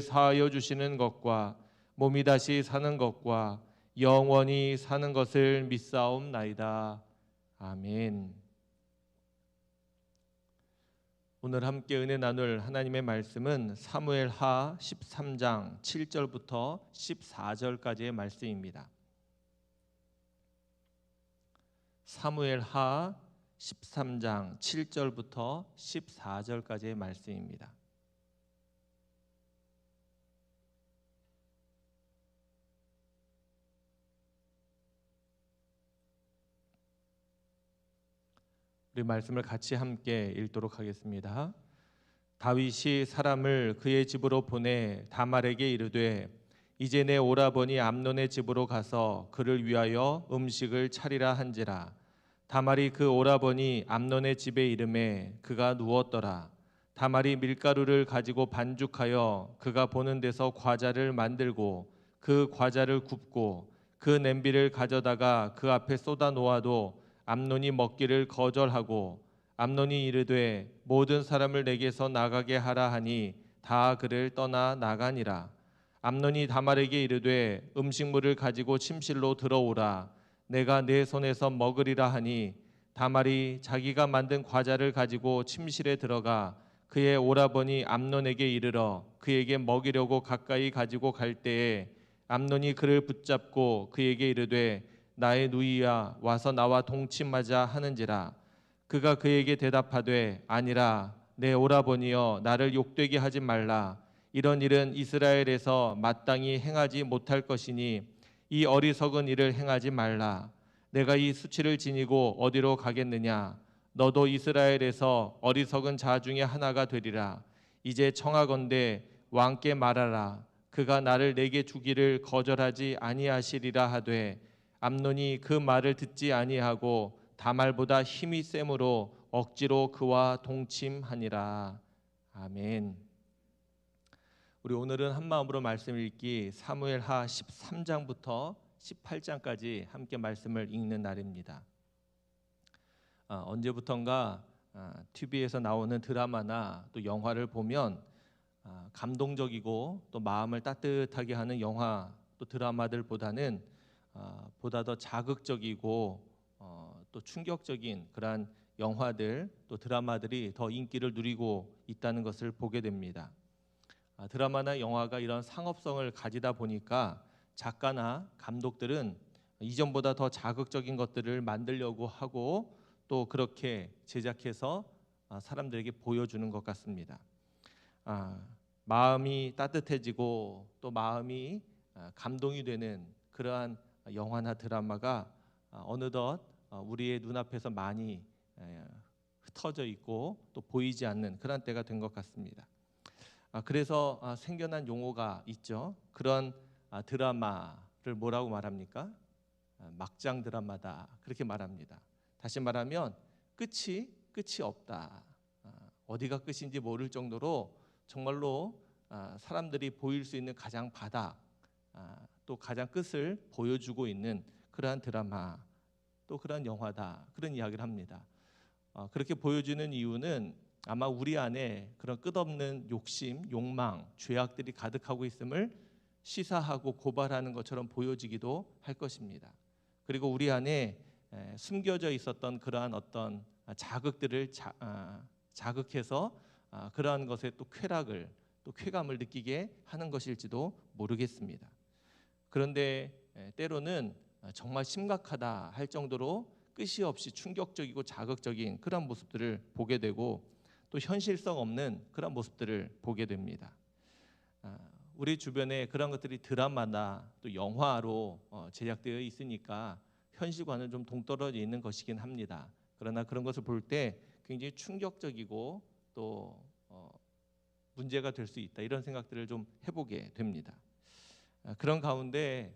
사하여 주시는 것과 몸이 다시 사는 것과 영원히 사는 것을 믿사옵나이다. 아멘. 오늘 함께 은혜 나눌 하나님의 말씀은 사무엘하 13장 7절부터 14절까지의 말씀입니다. 사무엘하 13장 7절부터 14절까지의 말씀입니다. 우리 말씀을 같이 함께 읽도록 하겠습니다. 다윗이 사람을 그의 집으로 보내 다말에게 이르되 이제 내 오라버니 암논의 집으로 가서 그를 위하여 음식을 차리라 한지라. 다말이 그 오라버니 암논의 집에 이르매 그가 누웠더라. 다말이 밀가루를 가지고 반죽하여 그가 보는 데서 과자를 만들고 그 과자를 굽고 그 냄비를 가져다가 그 앞에 쏟아 놓아도 암논이 먹기를 거절하고 암논이 이르되 모든 사람을 내게서 나가게 하라 하니 다 그를 떠나 나가니라. 암논이 다말에게 이르되 음식물을 가지고 침실로 들어오라. 내가 내 손에서 먹으리라 하니 다말이 자기가 만든 과자를 가지고 침실에 들어가 그의 오라버니 암논에게 이르러 그에게 먹이려고 가까이 가지고 갈 때에 암논이 그를 붙잡고 그에게 이르되 나의 누이야 와서 나와 동침하자 하는지라. 그가 그에게 대답하되 아니라 내 오라버니여 나를 욕되게 하지 말라. 이런 일은 이스라엘에서 마땅히 행하지 못할 것이니 이 어리석은 일을 행하지 말라. 내가 이 수치를 지니고 어디로 가겠느냐. 너도 이스라엘에서 어리석은 자 중에 하나가 되리라. 이제 청하건대 왕께 말하라. 그가 나를 내게 주기를 거절하지 아니하시리라 하되 암논이 그 말을 듣지 아니하고 다말보다 힘이 셈으로 억지로 그와 동침하니라. 아멘. 우리 오늘은 한마음으로 말씀 읽기 사무엘하 13장부터 18장까지 함께 말씀을 읽는 날입니다. 언제부턴가 TV에서 나오는 드라마나 또 영화를 보면 감동적이고 또 마음을 따뜻하게 하는 영화 또 드라마들보다는 보다 더 자극적이고 또 충격적인 그러한 영화들 또 드라마들이 더 인기를 누리고 있다는 것을 보게 됩니다. 드라마나 영화가 이런 상업성을 가지다 보니까 작가나 감독들은 이전보다 더 자극적인 것들을 만들려고 하고 또 그렇게 제작해서 사람들에게 보여주는 것 같습니다. 마음이 따뜻해지고 또 마음이 감동이 되는 그러한 영화나 드라마가 어느덧 우리의 눈앞에서 많이 흩어져 있고 또 보이지 않는 그런 때가 된 것 같습니다. 그래서 생겨난 용어가 있죠. 그런 드라마를 뭐라고 말합니까? 막장 드라마다 그렇게 말합니다. 다시 말하면 끝이 없다. 어디가 끝인지 모를 정도로 정말로 사람들이 보일 수 있는 가장 바닥 또 가장 끝을 보여주고 있는 그러한 드라마 또 그러한 영화다 그런 이야기를 합니다. 그렇게 보여주는 이유는 아마 우리 안에 그런 끝없는 욕심, 욕망, 죄악들이 가득하고 있음을 시사하고 고발하는 것처럼 보여지기도 할 것입니다. 그리고 우리 안에 숨겨져 있었던 그러한 어떤 자극들을 자극해서 그러한 것에 또 쾌락을 또 쾌감을 느끼게 하는 것일지도 모르겠습니다. 그런데 때로는 정말 심각하다 할 정도로 끝이 없이 충격적이고 자극적인 그런 모습들을 보게 되고 또 현실성 없는 그런 모습들을 보게 됩니다. 우리 주변에 그런 것들이 드라마나 또 영화로 제작되어 있으니까 현실과는 좀 동떨어져 있는 것이긴 합니다. 그러나 그런 것을 볼 때 굉장히 충격적이고 또 문제가 될 수 있다 이런 생각들을 좀 해보게 됩니다. 그런 가운데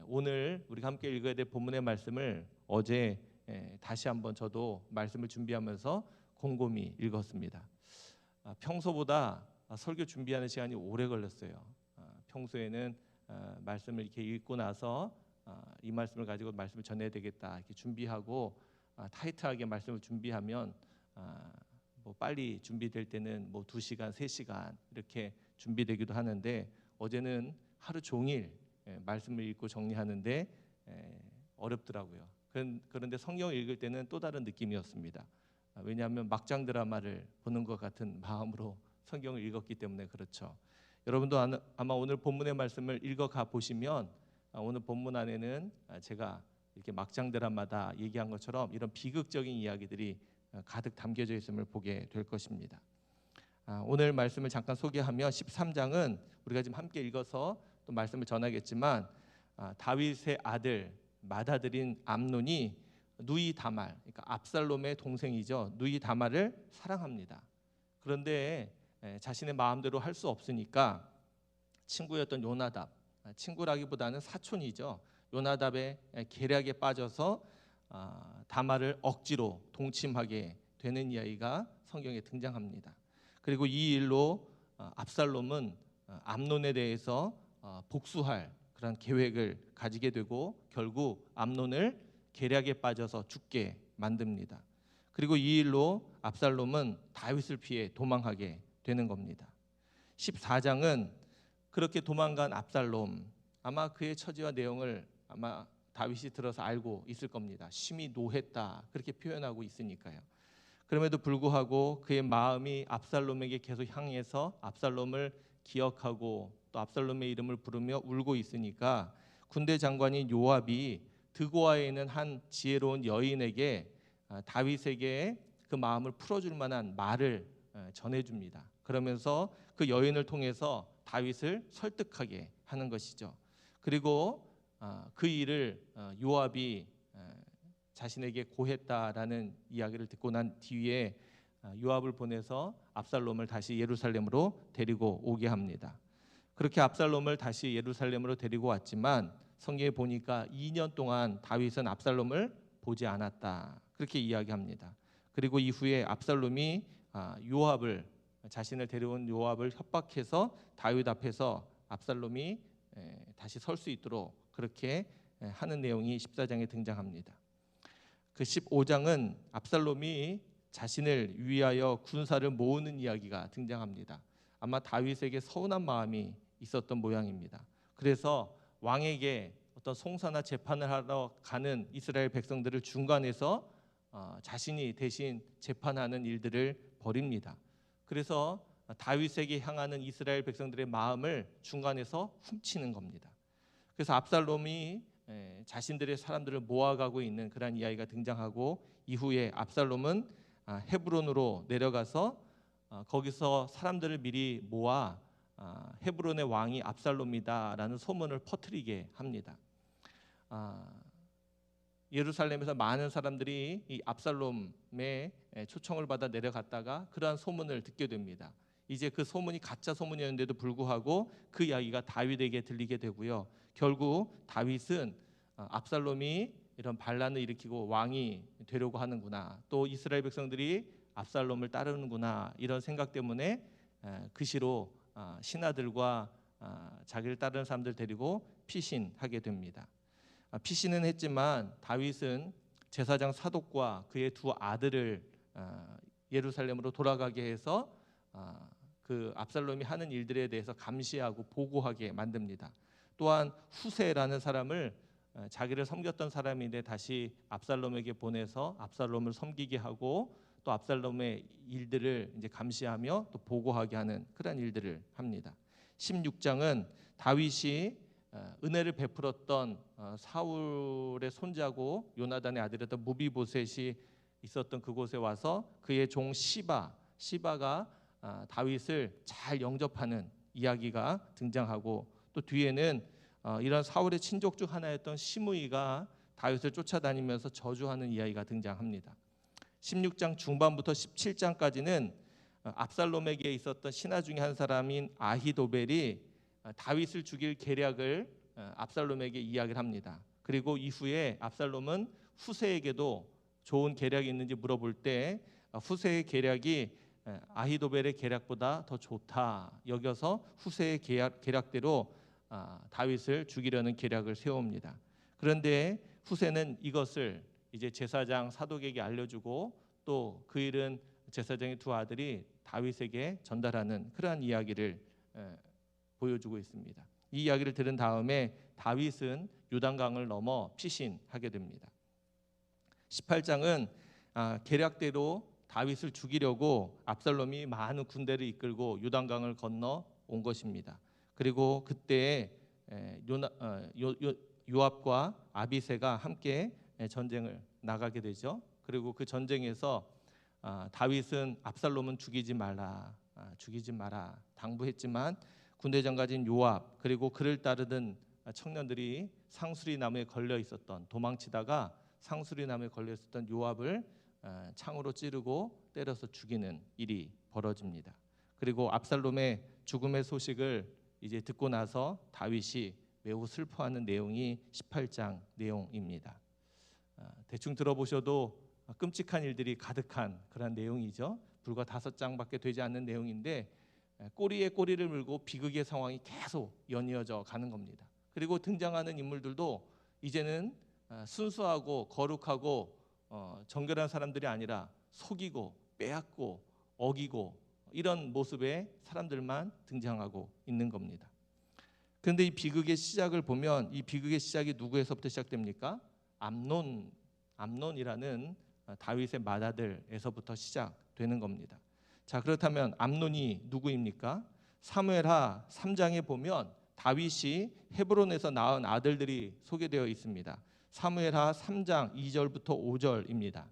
오늘 우리가 함께 읽어야 될 본문의 말씀을 어제 다시 한번 저도 말씀을 준비하면서 곰곰이 읽었습니다. 평소보다 설교 준비하는 시간이 오래 걸렸어요. 평소에는 말씀을 이렇게 읽고 나서 이 말씀을 가지고 말씀을 전해야 되겠다 이렇게 준비하고 타이트하게 말씀을 준비하면 뭐 빨리 준비될 때는 뭐 2시간, 3시간 이렇게 준비되기도 하는데 어제는 하루 종일 말씀을 읽고 정리하는데 어렵더라고요. 그런데 성경을 읽을 때는 또 다른 느낌이었습니다. 왜냐하면 막장 드라마를 보는 것 같은 마음으로 성경을 읽었기 때문에 그렇죠. 여러분도 아마 오늘 본문의 말씀을 읽어가 보시면 오늘 본문 안에는 제가 이렇게 막장 드라마다 얘기한 것처럼 이런 비극적인 이야기들이 가득 담겨져 있음을 보게 될 것입니다. 오늘 말씀을 잠깐 소개하면 13장은 우리가 지금 함께 읽어서 또 말씀을 전하겠지만 다윗의 아들 맏아들인 암논이 누이 다말, 그러니까 압살롬의 동생이죠. 누이 다말을 사랑합니다. 그런데 자신의 마음대로 할 수 없으니까 친구였던 요나답, 친구라기보다는 사촌이죠. 요나답의 계략에 빠져서 다말을 억지로 동침하게 되는 이야기가 성경에 등장합니다. 그리고 이 일로 압살롬은 암논에 대해서 복수할 그런 계획을 가지게 되고 결국 암논을 계략에 빠져서 죽게 만듭니다. 그리고 이 일로 압살롬은 다윗을 피해 도망하게 되는 겁니다. 14장은 그렇게 도망간 압살롬, 아마 그의 처지와 내용을 아마 다윗이 들어서 알고 있을 겁니다. 심히 노했다 그렇게 표현하고 있으니까요. 그럼에도 불구하고 그의 마음이 압살롬에게 계속 향해서 압살롬을 기억하고 또 압살롬의 이름을 부르며 울고 있으니까 군대 장관인 요압이 드고아에 있는 한 지혜로운 여인에게 다윗에게 그 마음을 풀어줄 만한 말을 전해줍니다. 그러면서 그 여인을 통해서 다윗을 설득하게 하는 것이죠. 그리고 그 일을 요압이 자신에게 고했다라는 이야기를 듣고 난 뒤에 요압을 보내서 압살롬을 다시 예루살렘으로 데리고 오게 합니다. 그렇게 압살롬을 다시 예루살렘으로 데리고 왔지만 성경에 보니까 2년 동안 다윗은 압살롬을 보지 않았다 그렇게 이야기합니다. 그리고 이후에 압살롬이 요압을 자신을 데려온 요압을 협박해서 다윗 앞에서 압살롬이 다시 설 수 있도록 그렇게 하는 내용이 14장에 등장합니다. 그 15장은 압살롬이 자신을 위하여 군사를 모으는 이야기가 등장합니다. 아마 다윗에게 서운한 마음이 있었던 모양입니다. 그래서 왕에게 어떤 송사나 재판을 하러 가는 이스라엘 백성들을 중간에서 자신이 대신 재판하는 일들을 벌입니다. 그래서 다윗에게 향하는 이스라엘 백성들의 마음을 중간에서 훔치는 겁니다. 그래서 압살롬이 자신들의 사람들을 모아가고 있는 그런 이야기가 등장하고 이후에 압살롬은 헤브론으로 내려가서 거기서 사람들을 미리 모아 헤브론의 왕이 압살롬이다라는 소문을 퍼뜨리게 합니다. 예루살렘에서 많은 사람들이 이 압살롬의 초청을 받아 내려갔다가 그러한 소문을 듣게 됩니다. 이제 그 소문이 가짜 소문이었는데도 불구하고 그 이야기가 다윗에게 들리게 되고요. 결국 다윗은 압살롬이 이런 반란을 일으키고 왕이 되려고 하는구나, 또 이스라엘 백성들이 압살롬을 따르는구나, 이런 생각 때문에 그시로 신하들과 자기를 따르는 사람들 데리고 피신하게 됩니다. 피신은 했지만 다윗은 제사장 사독과 그의 두 아들을 예루살렘으로 돌아가게 해서 그 압살롬이 하는 일들에 대해서 감시하고 보고하게 만듭니다. 또한 후세라는 사람을 자기를 섬겼던 사람인데 다시 압살롬에게 보내서 압살롬을 섬기게 하고 또 압살롬의 일들을 이제 감시하며 또 보고하게 하는 그런 일들을 합니다. 16장은 다윗이 은혜를 베풀었던 사울의 손자고 요나단의 아들이었던 무비보셋이 있었던 그곳에 와서 그의 종 시바가 다윗을 잘 영접하는 이야기가 등장하고 또 뒤에는 이런 사울의 친족 중 하나였던 시므이가 다윗을 쫓아다니면서 저주하는 이야기가 등장합니다. 16장 중반부터 17장까지는 압살롬에게 있었던 신하 중에 한 사람인 아히도벨이 다윗을 죽일 계략을 압살롬에게 이야기를 합니다. 그리고 이후에 압살롬은 후세에게도 좋은 계략이 있는지 물어볼 때 후세의 계략이 아히도벨의 계략보다 더 좋다 여겨서 후세의 계략대로 다윗을 죽이려는 계략을 세웁니다. 그런데 후세는 이것을 이제 제사장 사독에게 알려주고 또 그 일은 제사장의 두 아들이 다윗에게 전달하는 그러한 이야기를 보여주고 있습니다. 이 이야기를 들은 다음에 다윗은 요단강을 넘어 피신하게 됩니다. 18장은 계략대로 다윗을 죽이려고 압살롬이 많은 군대를 이끌고 요단강을 건너 온 것입니다. 그리고 그때 요압과 아비새가 함께 전쟁을 나가게 되죠. 그리고 그 전쟁에서 다윗은 압살롬은 죽이지 마라 당부했지만 군대 장관인 요압 그리고 그를 따르던 청년들이 상수리나무에 걸려 있었던 도망치다가 상수리나무에 걸려 있었던 요압을 창으로 찌르고 때려서 죽이는 일이 벌어집니다. 그리고 압살롬의 죽음의 소식을 이제 듣고 나서 다윗이 매우 슬퍼하는 내용이 18장 내용입니다. 대충 들어보셔도 끔찍한 일들이 가득한 그런 내용이죠. 불과 5장밖에 되지 않는 내용인데 꼬리에 꼬리를 물고 비극의 상황이 계속 연이어져 가는 겁니다. 그리고 등장하는 인물들도 이제는 순수하고 거룩하고 정결한 사람들이 아니라 속이고 빼앗고 어기고 이런 모습의 사람들만 등장하고 있는 겁니다. 그런데 이 비극의 시작을 보면 이 비극의 시작이 누구에서부터 시작됩니까? 암논이라는 다윗의 맏아들에서부터 시작되는 겁니다. 자, 그렇다면 암논이 누구입니까? 사무엘하 3장에 보면 다윗이 헤브론에서 낳은 아들들이 소개되어 있습니다. 사무엘하 3장 2절부터 5절입니다.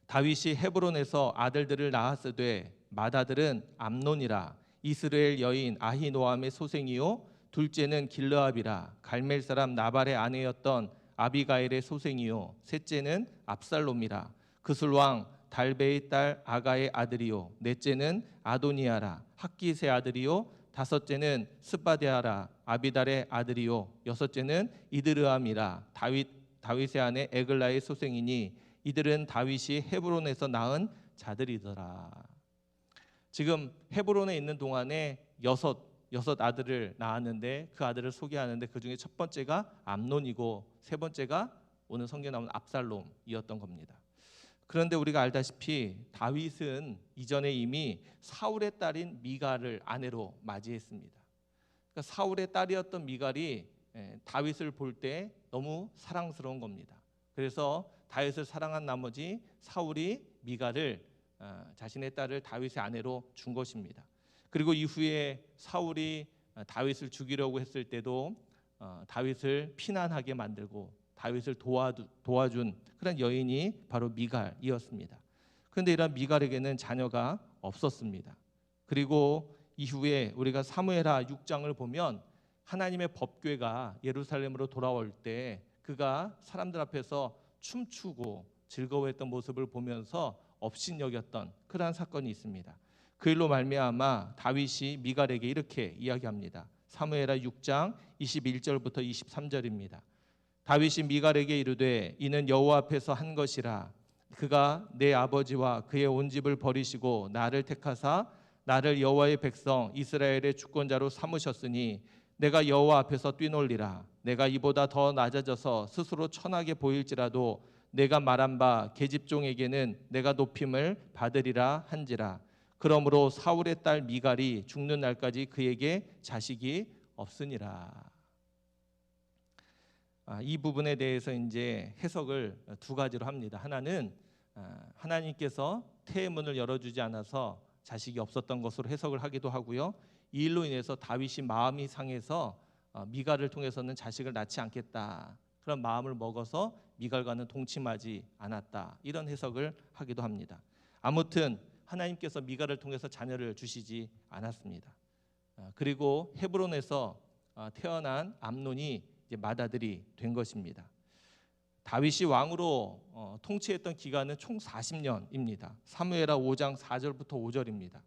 다윗이 헤브론에서 아들들을 낳았으되 맏아들은 암논이라 이스라엘 여인 아히노암의 소생이요 둘째는 길르압이라 갈멜 사람 나발의 아내였던 아비가일의 소생이요 셋째는 압살롬이라 그술 왕 달베의 딸 아가의 아들이요 넷째는 아도니아라 학기스의 아들이요 다섯째는 스바데아라 아비달의 아들이요 여섯째는 이드르암이라 다윗의 아내 에글라의 소생이니 이들은 다윗이 헤브론에서 낳은 자들이더라. 지금 헤브론에 있는 동안에 여섯 아들을 낳았는데 그 아들을 소개하는데 그 중에 첫 번째가 암논이고 세 번째가 오늘 성경에 나오는 압살롬이었던 겁니다. 그런데 우리가 알다시피 다윗은 이전에 이미 사울의 딸인 미갈을 아내로 맞이했습니다. 그러니까 사울의 딸이었던 미갈이 다윗을 볼 때 너무 사랑스러운 겁니다. 그래서 다윗을 사랑한 나머지 사울이 미갈을 자신의 딸을 다윗의 아내로 준 것입니다. 그리고 이후에 사울이 다윗을 죽이려고 했을 때도 다윗을 피난하게 만들고 다윗을 도와준 그런 여인이 바로 미갈이었습니다. 그런데 이런 미갈에게는 자녀가 없었습니다. 그리고 이후에 우리가 사무엘하 6장을 보면 하나님의 법궤가 예루살렘으로 돌아올 때 그가 사람들 앞에서 춤추고 즐거워했던 모습을 보면서 업신여겼던 그러한 사건이 있습니다. 그 일로 말미암아 다윗이 미갈에게 이렇게 이야기합니다. 사무엘하 6장 21절부터 23절입니다. 다윗이 미갈에게 이르되 이는 여호와 앞에서 한 것이라 그가 내 아버지와 그의 온 집을 버리시고 나를 택하사 나를 여호와의 백성 이스라엘의 주권자로 삼으셨으니 내가 여호와 앞에서 뛰놀리라. 내가 이보다 더 낮아져서 스스로 천하게 보일지라도 내가 말한 바 계집종에게는 내가 높임을 받으리라 한지라. 그러므로 사울의 딸 미갈이 죽는 날까지 그에게 자식이 없으니라. 이 부분에 대해서 이제 해석을 두 가지로 합니다. 하나는 하나님께서 태의 문을 열어주지 않아서 자식이 없었던 것으로 해석을 하기도 하고요. 이 일로 인해서 다윗이 마음이 상해서 미갈을 통해서는 자식을 낳지 않겠다. 그런 마음을 먹어서 미갈과는 동침하지 않았다. 이런 해석을 하기도 합니다. 아무튼 하나님께서 미갈을 통해서 자녀를 주시지 않았습니다. 그리고 헤브론에서 태어난 암논이 이제 맏아들이 된 것입니다. 다윗이 왕으로 통치했던 기간은 총 40년입니다. 사무엘하 5장 4절부터 5절입니다.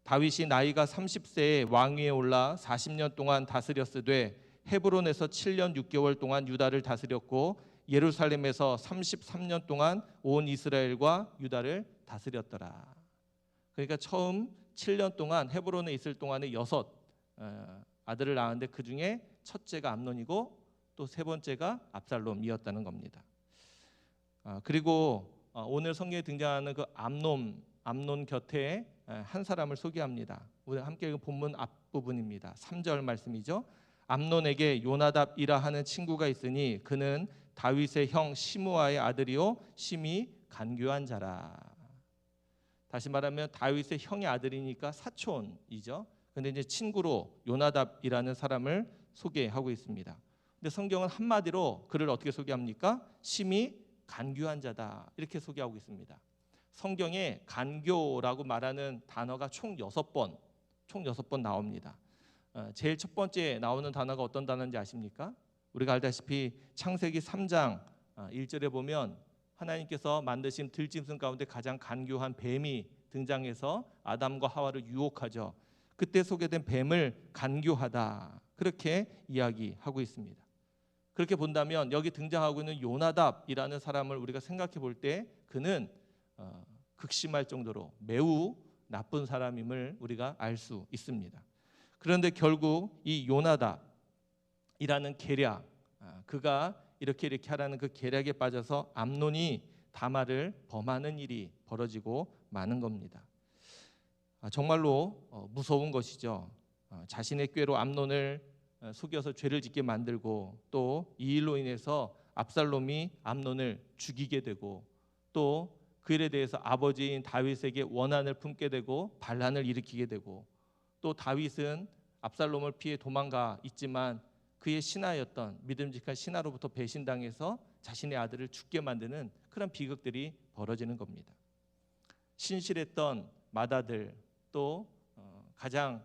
다윗이 나이가 30세에 왕위에 올라 40년 동안 다스렸으되 헤브론에서 7년 6개월 동안 유다를 다스렸고 예루살렘에서 33년 동안 온 이스라엘과 유다를 다스렸더라. 그러니까 처음 7년 동안 헤브론에 있을 동안에 6 아들을 낳았는데 그 중에 첫째가 암논이고 또 세 번째가 압살롬이었다는 겁니다. 그리고 오늘 성경에 등장하는 그 암논 곁에 한 사람을 소개합니다. 우리 함께 읽은 본문 앞부분입니다. 3절 말씀이죠. 암논에게 요나답이라 하는 친구가 있으니 그는 다윗의 형 시므아의 아들이요 심히 간교한 자라. 다시 말하면 다윗의 형의 아들이니까 사촌이죠. 근데 이제 친구로 요나답이라는 사람을 소개하고 있습니다. 근데 성경은 한마디로 그를 어떻게 소개합니까? 심히 간교한 자다 이렇게 소개하고 있습니다. 성경에 간교라고 말하는 단어가 총 6번 나옵니다. 제일 첫 번째 나오는 단어가 어떤 단어인지 아십니까? 우리가 알다시피 창세기 3장 1절에 보면 하나님께서 만드신 들짐승 가운데 가장 간교한 뱀이 등장해서 아담과 하와를 유혹하죠. 그때 소개된 뱀을 간교하다 그렇게 이야기하고 있습니다. 그렇게 본다면 여기 등장하고 있는 요나답이라는 사람을 우리가 생각해 볼 때 그는 극심할 정도로 매우 나쁜 사람임을 우리가 알 수 있습니다. 그런데 결국 이 요나답이라는 계략, 그가 이렇게 하라는 그 계략에 빠져서 암논이 다말을 범하는 일이 벌어지고 마는 겁니다. 정말로 무서운 것이죠. 자신의 꾀로 암논을 속여서 죄를 짓게 만들고 또 이 일로 인해서 압살롬이 암논을 죽이게 되고 또 그 일에 대해서 아버지인 다윗에게 원한을 품게 되고 반란을 일으키게 되고 또 다윗은 압살롬을 피해 도망가 있지만 그의 신하였던 믿음직한 신하로부터 배신당해서 자신의 아들을 죽게 만드는 그런 비극들이 벌어지는 겁니다. 신실했던 맏아들 또 가장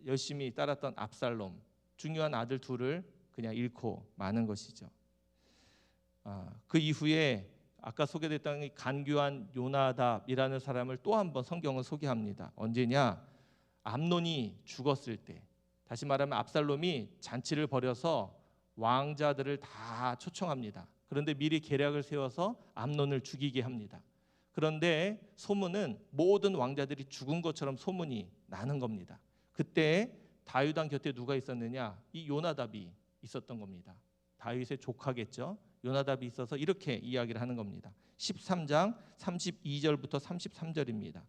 열심히 따랐던 압살롬, 중요한 아들 둘을 그냥 잃고 마는 것이죠. 그 이후에 아까 소개됐던 이 간교한 요나답이라는 사람을 또 한 번 성경은 소개합니다. 언제냐? 암논이 죽었을 때, 다시 말하면 압살롬이 잔치를 벌여서 왕자들을 다 초청합니다. 그런데 미리 계략을 세워서 암논을 죽이게 합니다. 그런데 소문은 모든 왕자들이 죽은 것처럼 소문이 나는 겁니다. 그때 다윗 왕 곁에 누가 있었느냐? 이 요나답이 있었던 겁니다. 다윗의 조카겠죠. 요나답이 있어서 이렇게 이야기를 하는 겁니다. 13장 32절부터 33절입니다.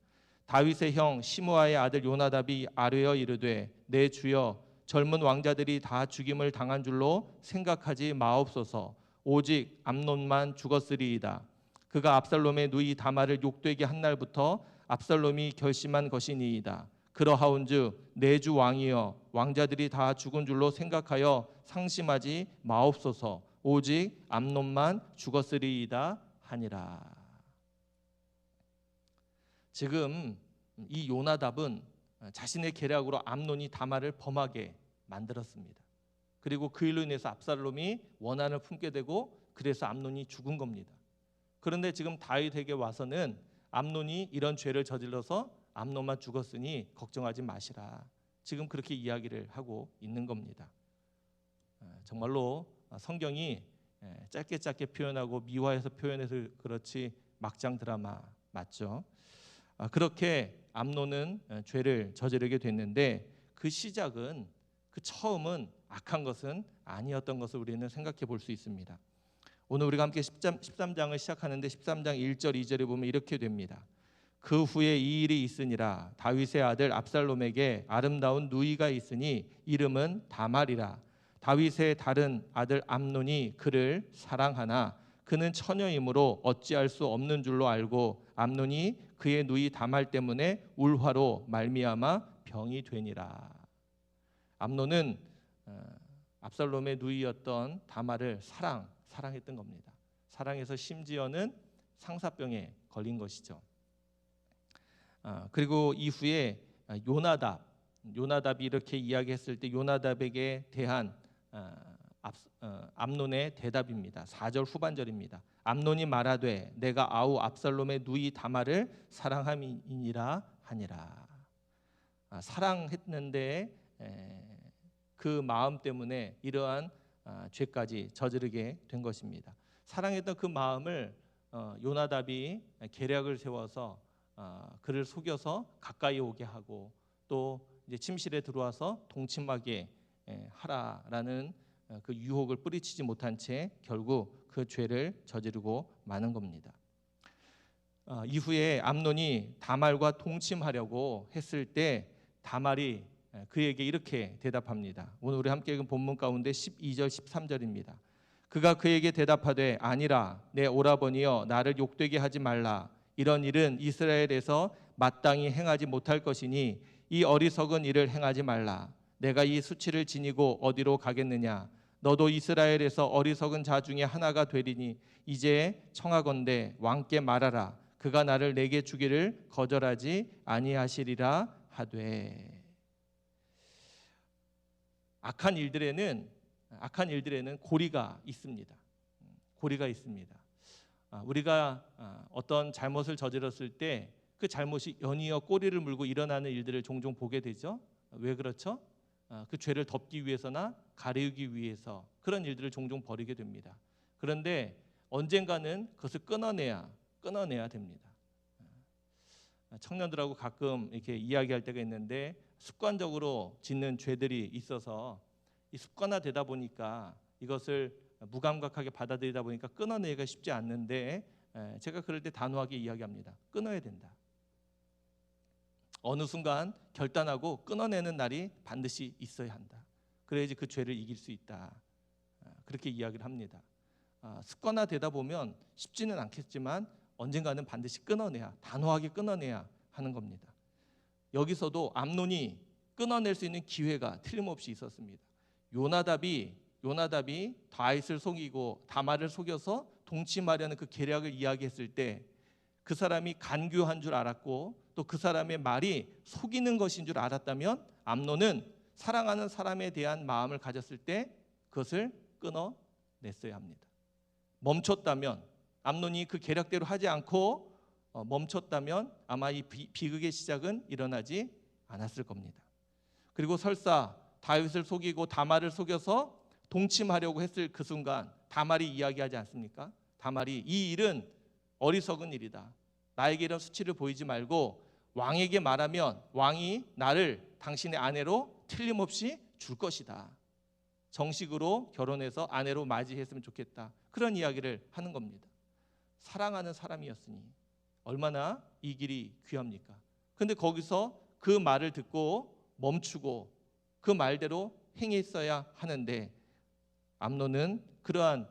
다윗의 형 시므아의 아들 요나답이 아뢰어 이르되 내 주여 젊은 왕자들이 다 죽임을 당한 줄로 생각하지 마옵소서. 오직 암논만 죽었으리이다. 그가 압살롬의 누이 다말을 욕되게 한 날부터 압살롬이 결심한 것이니이다. 그러하온즉 내 주 왕이여 왕자들이 다 죽은 줄로 생각하여 상심하지 마옵소서. 오직 암논만 죽었으리이다 하니라. 지금 이 요나답은 자신의 계략으로 암논이 다말을 범하게 만들었습니다. 그리고 그 일로 인해서 압살롬이 원한을 품게 되고 그래서 암논이 죽은 겁니다. 그런데 지금 다윗에게 와서는 암논이 이런 죄를 저질러서 암논만 죽었으니 걱정하지 마시라. 지금 그렇게 이야기를 하고 있는 겁니다. 정말로 성경이 짧게 표현하고 미화해서 표현해서 그렇지 막장 드라마 맞죠? 그렇게 암논은 죄를 저지르게 됐는데 그 시작은 그 처음은 악한 것은 아니었던 것을 우리는 생각해 볼 수 있습니다. 오늘 우리가 함께 13장을 시작하는데 13장 1절 2절에 보면 이렇게 됩니다. 그 후에 이 일이 있으니라. 다윗의 아들 압살롬에게 아름다운 누이가 있으니 이름은 다말이라. 다윗의 다른 아들 암논이 그를 사랑하나 그는 처녀이므로 어찌할 수 없는 줄로 알고 암논이 그의 누이 다말 때문에 울화로 말미암아 병이 되니라. 암논은 압살롬의 누이였던 다말을 사랑했던 겁니다. 사랑해서 심지어는 상사병에 걸린 것이죠. 그리고 이후에 요나답이 이렇게 이야기했을 때 요나답에게 대한 암논의 대답입니다. 4절 후반절입니다. 암논이 말하되 내가 아우 압살롬의 누이 다말을 사랑함이니라 하니라. 사랑했는데 그 마음 때문에 이러한 죄까지 저지르게 된 것입니다. 사랑했던 그 마음을 요나답이 계략을 세워서 그를 속여서 가까이 오게 하고 또 이제 침실에 들어와서 동침하게 하라라는 그 유혹을 뿌리치지 못한 채 결국 그 죄를 저지르고 마는 겁니다. 이후에 암논이 다말과 동침하려고 했을 때 다말이 그에게 이렇게 대답합니다. 오늘 우리 함께 읽은 본문 가운데 12절 13절입니다. 그가 그에게 대답하되 아니라 내 오라버니여 나를 욕되게 하지 말라. 이런 일은 이스라엘에서 마땅히 행하지 못할 것이니 이 어리석은 일을 행하지 말라. 내가 이 수치를 지니고 어디로 가겠느냐. 너도 이스라엘에서 어리석은 자 중에 하나가 되리니 이제 청하건대 왕께 말하라. 그가 나를 내게 주기를 거절하지 아니하시리라 하되. 악한 일들에는 고리가 있습니다. 고리가 있습니다. 우리가 어떤 잘못을 저질렀을 때 그 잘못이 연이어 꼬리를 물고 일어나는 일들을 종종 보게 되죠. 왜 그렇죠? 그 죄를 덮기 위해서나 가리우기 위해서 그런 일들을 종종 벌이게 됩니다. 그런데 언젠가는 그것을 끊어내야 됩니다. 청년들하고 가끔 이렇게 이야기할 때가 있는데 습관적으로 짓는 죄들이 있어서 이 습관화되다 보니까 이것을 무감각하게 받아들이다 보니까 끊어내기가 쉽지 않는데 제가 그럴 때 단호하게 이야기합니다. 끊어야 된다. 어느 순간 결단하고 끊어내는 날이 반드시 있어야 한다. 그래야지 그 죄를 이길 수 있다. 그렇게 이야기를 합니다. 습관화되다 보면 쉽지는 않겠지만 언젠가는 반드시 끊어내야, 단호하게 끊어내야 하는 겁니다. 여기서도 암논이 끊어낼 수 있는 기회가 틀림없이 있었습니다. 요나답이 다윗을 속이고 다말을 속여서 동침하려는 그 계략을 이야기했을 때 그 사람이 간교한 줄 알았고 또 그 사람의 말이 속이는 것인 줄 알았다면 암논은 사랑하는 사람에 대한 마음을 가졌을 때 그것을 끊어냈어야 합니다. 멈췄다면, 암논이 그 계략대로 하지 않고 멈췄다면 아마 이 비극의 시작은 일어나지 않았을 겁니다. 그리고 설사 다윗을 속이고 다말을 속여서 동침하려고 했을 그 순간 다말이 이야기하지 않습니까? 다말이 이 일은 어리석은 일이다. 나에게 이런 수치를 보이지 말고 왕에게 말하면 왕이 나를 당신의 아내로 틀림없이 줄 것이다. 정식으로 결혼해서 아내로 맞이했으면 좋겠다. 그런 이야기를 하는 겁니다. 사랑하는 사람이었으니 얼마나 이 길이 귀합니까? 그런데 거기서 그 말을 듣고 멈추고 그 말대로 행했어야 하는데 암논은 그러한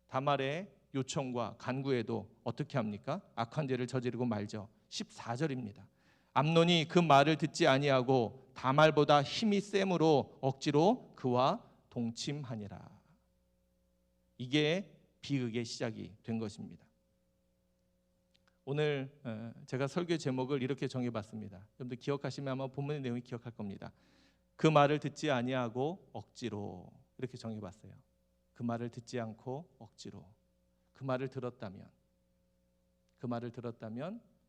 다말의 요청과 간구에도 어떻게 합니까? 악한 죄를 저지르고 말죠. 14절입니다. 암논이 그 말을 듣지 아니하고 다말보다 힘이 셈으로 억지로 그와 동침하니라. 이게 비극의 시작이 된 것입니다. 오늘 제가 설교 제목을 이렇게 정해봤습니다. 여러분들 기억하시면 아마 본문의 내용이 기억할 겁니다. 그 말을 듣지 아니하고 억지로, 이렇게 정해봤어요. 그 말을 듣지 않고 억지로. 그 말을 들었다면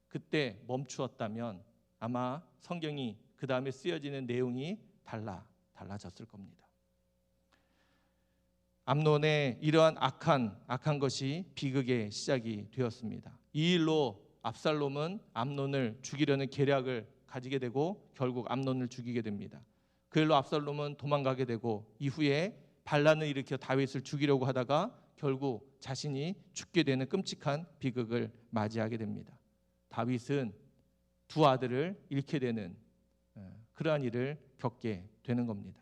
그때 멈추었다면 아마 성경이 그 다음에 쓰여지는 내용이 달라졌을 겁니다. 암논의 이러한 악한 것이 비극의 시작이 되었습니다. 이 일로 압살롬은 암논을 죽이려는 계략을 가지게 되고 결국 암논을 죽이게 됩니다. 그 일로 압살롬은 도망가게 되고 이후에 반란을 일으켜 다윗을 죽이려고 하다가 결국 자신이 죽게 되는 끔찍한 비극을 맞이하게 됩니다. 다윗은 두 아들을 잃게 되는 그러한 일을 겪게 되는 겁니다.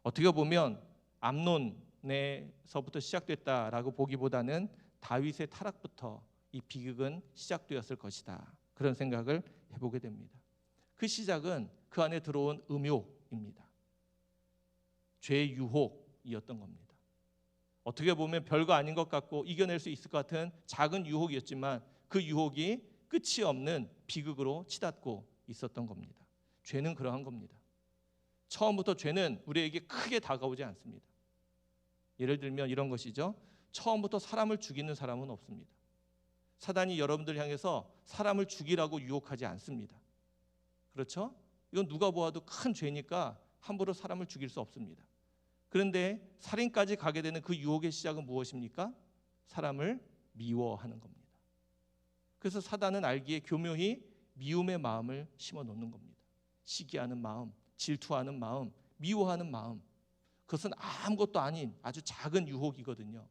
어떻게 보면 암논에서부터 시작됐다라고 보기보다는 다윗의 타락부터 이 비극은 시작되었을 것이다. 그런 생각을 해보게 됩니다. 그 시작은 그 안에 들어온 음욕입니다. 죄의 유혹이었던 겁니다. 어떻게 보면 별거 아닌 것 같고 이겨낼 수 있을 것 같은 작은 유혹이었지만 그 유혹이 끝이 없는 비극으로 치닫고 있었던 겁니다. 죄는 그러한 겁니다. 처음부터 죄는 우리에게 크게 다가오지 않습니다. 예를 들면 이런 것이죠. 처음부터 사람을 죽이는 사람은 없습니다. 사단이 여러분들 향해서 사람을 죽이라고 유혹하지 않습니다. 그렇죠? 이건 누가 보아도 큰 죄니까 함부로 사람을 죽일 수 없습니다. 그런데 살인까지 가게 되는 그 유혹의 시작은 무엇입니까? 사람을 미워하는 겁니다. 그래서 사단은 알기에 교묘히 미움의 마음을 심어 놓는 겁니다. 시기하는 마음, 질투하는 마음, 미워하는 마음. 그것은 아무것도 아닌 아주 작은 유혹이거든요.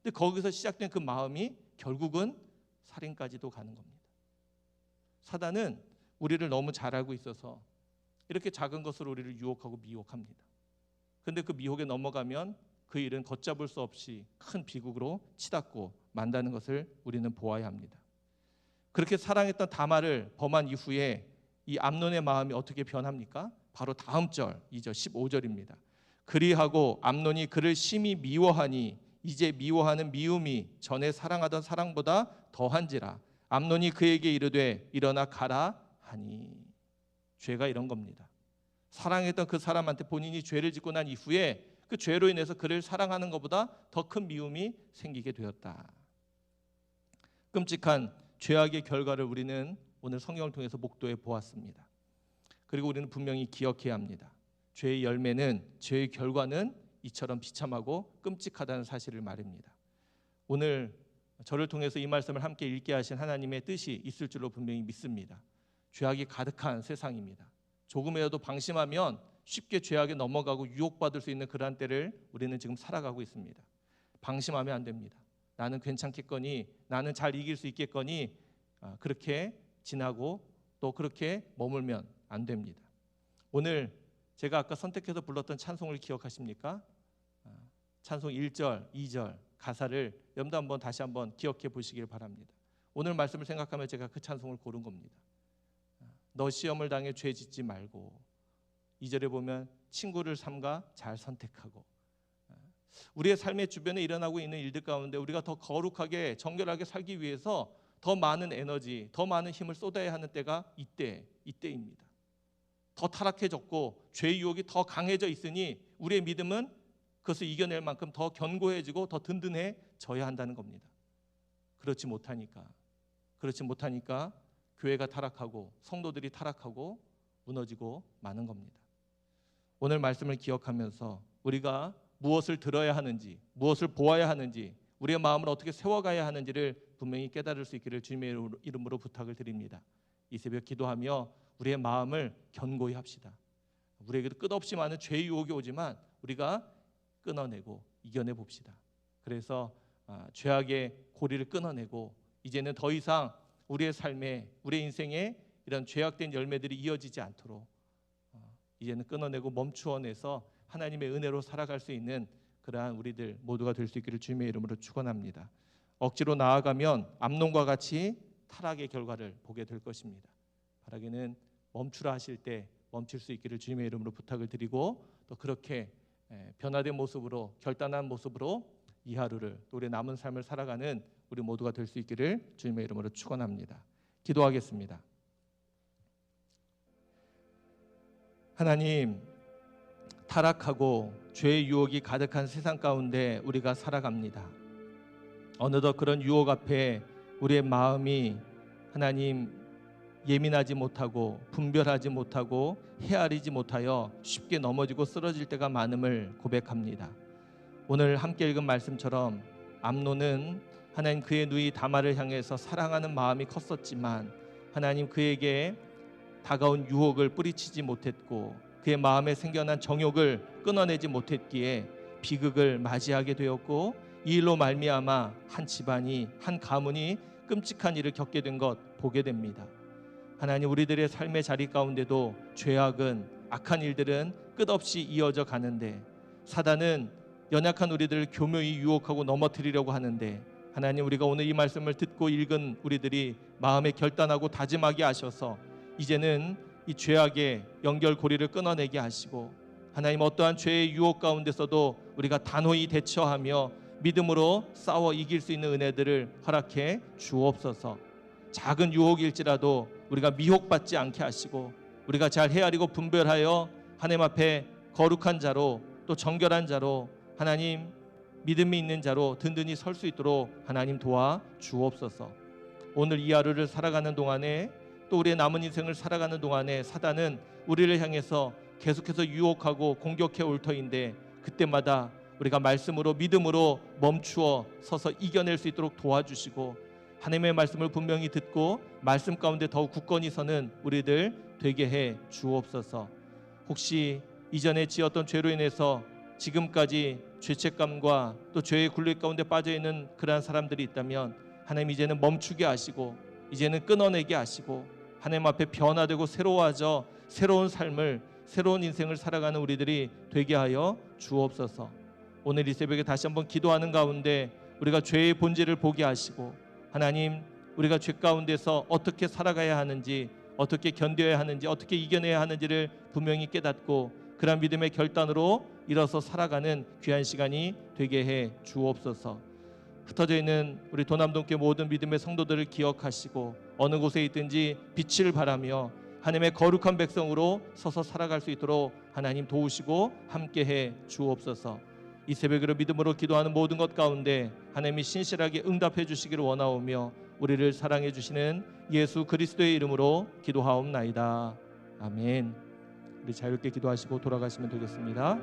근데 거기서 시작된 그 마음이 결국은 살인까지도 가는 겁니다. 사단은 우리를 너무 잘 알고 있어서 이렇게 작은 것으로 우리를 유혹하고 미혹합니다. 그런데 그 미혹에 넘어가면 그 일은 걷잡을 수 없이 큰 비극으로 치닫고 만다는 것을 우리는 보아야 합니다. 그렇게 사랑했던 다말을 범한 이후에 이 암논의 마음이 어떻게 변합니까? 바로 다음 절 2절 15절입니다. 그리하고 암논이 그를 심히 미워하니 이제 미워하는 미움이 전에 사랑하던 사랑보다 더한지라. 암논이 그에게 이르되 일어나 가라 하니. 죄가 이런 겁니다. 사랑했던 그 사람한테 본인이 죄를 짓고 난 이후에 그 죄로 인해서 그를 사랑하는 것보다 더 큰 미움이 생기게 되었다. 끔찍한 죄악의 결과를 우리는 오늘 성경을 통해서 목도해 보았습니다. 그리고 우리는 분명히 기억해야 합니다. 죄의 열매는, 죄의 결과는 이처럼 비참하고 끔찍하다는 사실을 말입니다. 오늘 저를 통해서 이 말씀을 함께 읽게 하신 하나님의 뜻이 있을 줄로 분명히 믿습니다. 죄악이 가득한 세상입니다. 조금이라도 방심하면 쉽게 죄악에 넘어가고 유혹받을 수 있는 그러한 때를 우리는 지금 살아가고 있습니다. 방심하면 안 됩니다. 나는 괜찮겠거니, 나는 잘 이길 수 있겠거니 그렇게 지나고 또 그렇게 머물면 안 됩니다. 오늘 제가 아까 선택해서 불렀던 찬송을 기억하십니까? 찬송 1절, 2절 가사를 여러분도 한번 다시 한번 기억해 보시길 바랍니다. 오늘 말씀을 생각하면 제가 그 찬송을 고른 겁니다. 너 시험을 당해 죄 짓지 말고, 2절에 보면 친구를 삼가 잘 선택하고. 우리의 삶의 주변에 일어나고 있는 일들 가운데 우리가 더 거룩하게 정결하게 살기 위해서 더 많은 에너지, 더 많은 힘을 쏟아야 하는 때가 이때입니다. 더 타락해졌고 죄의 유혹이 더 강해져 있으니 우리의 믿음은 그것을 이겨낼 만큼 더 견고해지고 더 든든해져야 한다는 겁니다. 그렇지 못하니까 교회가 타락하고 성도들이 타락하고 무너지고 마는 겁니다. 오늘 말씀을 기억하면서 우리가 무엇을 들어야 하는지, 무엇을 보아야 하는지, 우리의 마음을 어떻게 세워가야 하는지를 분명히 깨달을 수 있기를 주님의 이름으로 부탁을 드립니다. 이 새벽 기도하며 우리의 마음을 견고히 합시다. 우리에게도 끝없이 많은 죄의 유혹이 오지만 우리가 끊어내고 이겨내 봅시다. 그래서 죄악의 고리를 끊어내고 이제는 더 이상 우리의 삶에, 우리의 인생에 이런 죄악된 열매들이 이어지지 않도록 이제는 끊어내고 멈추어내서 하나님의 은혜로 살아갈 수 있는 그러한 우리들 모두가 될 수 있기를 주님의 이름으로 축원합니다. 억지로 나아가면 암논과 같이 타락의 결과를 보게 될 것입니다. 바라기는 멈추라 하실 때 멈출 수 있기를 주님의 이름으로 부탁을 드리고, 또 그렇게 변화된 모습으로, 결단한 모습으로 이 하루를, 또 우리의 남은 삶을 살아가는 우리 모두가 될 수 있기를 주님의 이름으로 축원합니다. 기도하겠습니다. 하나님, 타락하고 죄의 유혹이 가득한 세상 가운데 우리가 살아갑니다. 어느덧 그런 유혹 앞에 우리의 마음이 하나님 예민하지 못하고 분별하지 못하고 헤아리지 못하여 쉽게 넘어지고 쓰러질 때가 많음을 고백합니다. 오늘 함께 읽은 말씀처럼 암논은 하나님 그의 누이 다말을 향해서 사랑하는 마음이 컸었지만 하나님 그에게 다가온 유혹을 뿌리치지 못했고 그의 마음에 생겨난 정욕을 끊어내지 못했기에 비극을 맞이하게 되었고, 이 일로 말미암아 한 집안이, 한 가문이 끔찍한 일을 겪게 된 것 보게 됩니다. 하나님, 우리들의 삶의 자리 가운데도 죄악은, 악한 일들은 끝없이 이어져 가는데 사단은 연약한 우리들을 교묘히 유혹하고 넘어뜨리려고 하는데, 하나님, 우리가 오늘 이 말씀을 듣고 읽은 우리들이 마음에 결단하고 다짐하게 하셔서 이제는 이 죄악의 연결고리를 끊어내게 하시고, 하나님, 어떠한 죄의 유혹 가운데서도 우리가 단호히 대처하며 믿음으로 싸워 이길 수 있는 은혜들을 허락해 주옵소서. 작은 유혹일지라도 우리가 미혹받지 않게 하시고 우리가 잘 헤아리고 분별하여 하나님 앞에 거룩한 자로, 또 정결한 자로, 하나님 믿음이 있는 자로 든든히 설 수 있도록 하나님 도와 주옵소서. 오늘 이 하루를 살아가는 동안에, 또 우리의 남은 인생을 살아가는 동안에 사단은 우리를 향해서 계속해서 유혹하고 공격해 올 터인데, 그때마다 우리가 말씀으로, 믿음으로 멈추어 서서 이겨낼 수 있도록 도와주시고, 하나님의 말씀을 분명히 듣고 말씀 가운데 더욱 굳건히 서는 우리들 되게 해 주옵소서. 혹시 이전에 지었던 죄로 인해서 지금까지 죄책감과 또 죄의 굴레 가운데 빠져있는 그러한 사람들이 있다면 하나님 이제는 멈추게 하시고 이제는 끊어내게 하시고 하나님 앞에 변화되고 새로워져 새로운 삶을, 새로운 인생을 살아가는 우리들이 되게 하여 주옵소서. 오늘 이 새벽에 다시 한번 기도하는 가운데 우리가 죄의 본질을 보게 하시고 하나님, 우리가 죄 가운데서 어떻게 살아가야 하는지, 어떻게 견뎌야 하는지, 어떻게 이겨내야 하는지를 분명히 깨닫고 그런 믿음의 결단으로 일어서 살아가는 귀한 시간이 되게 해 주옵소서. 흩어져 있는 우리 도남동교회 모든 믿음의 성도들을 기억하시고 어느 곳에 있든지 빛을 발하며 하나님의 거룩한 백성으로 서서 살아갈 수 있도록 하나님 도우시고 함께해 주옵소서. 이 새벽으로 믿음으로 기도하는 모든 것 가운데 하나님이 신실하게 응답해 주시기를 원하오며 우리를 사랑해 주시는 예수 그리스도의 이름으로 기도하옵나이다. 아멘. 우리 자유롭게 기도하시고 돌아가시면 되겠습니다.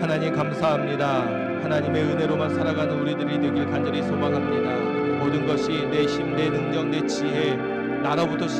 하나님 감사합니다. 하나님의 은혜로만 살아가는 우리들이 되길 간절히 소망합니다. 모든 것이 내 힘, 내 능력, 내 지혜, 나로부터 시작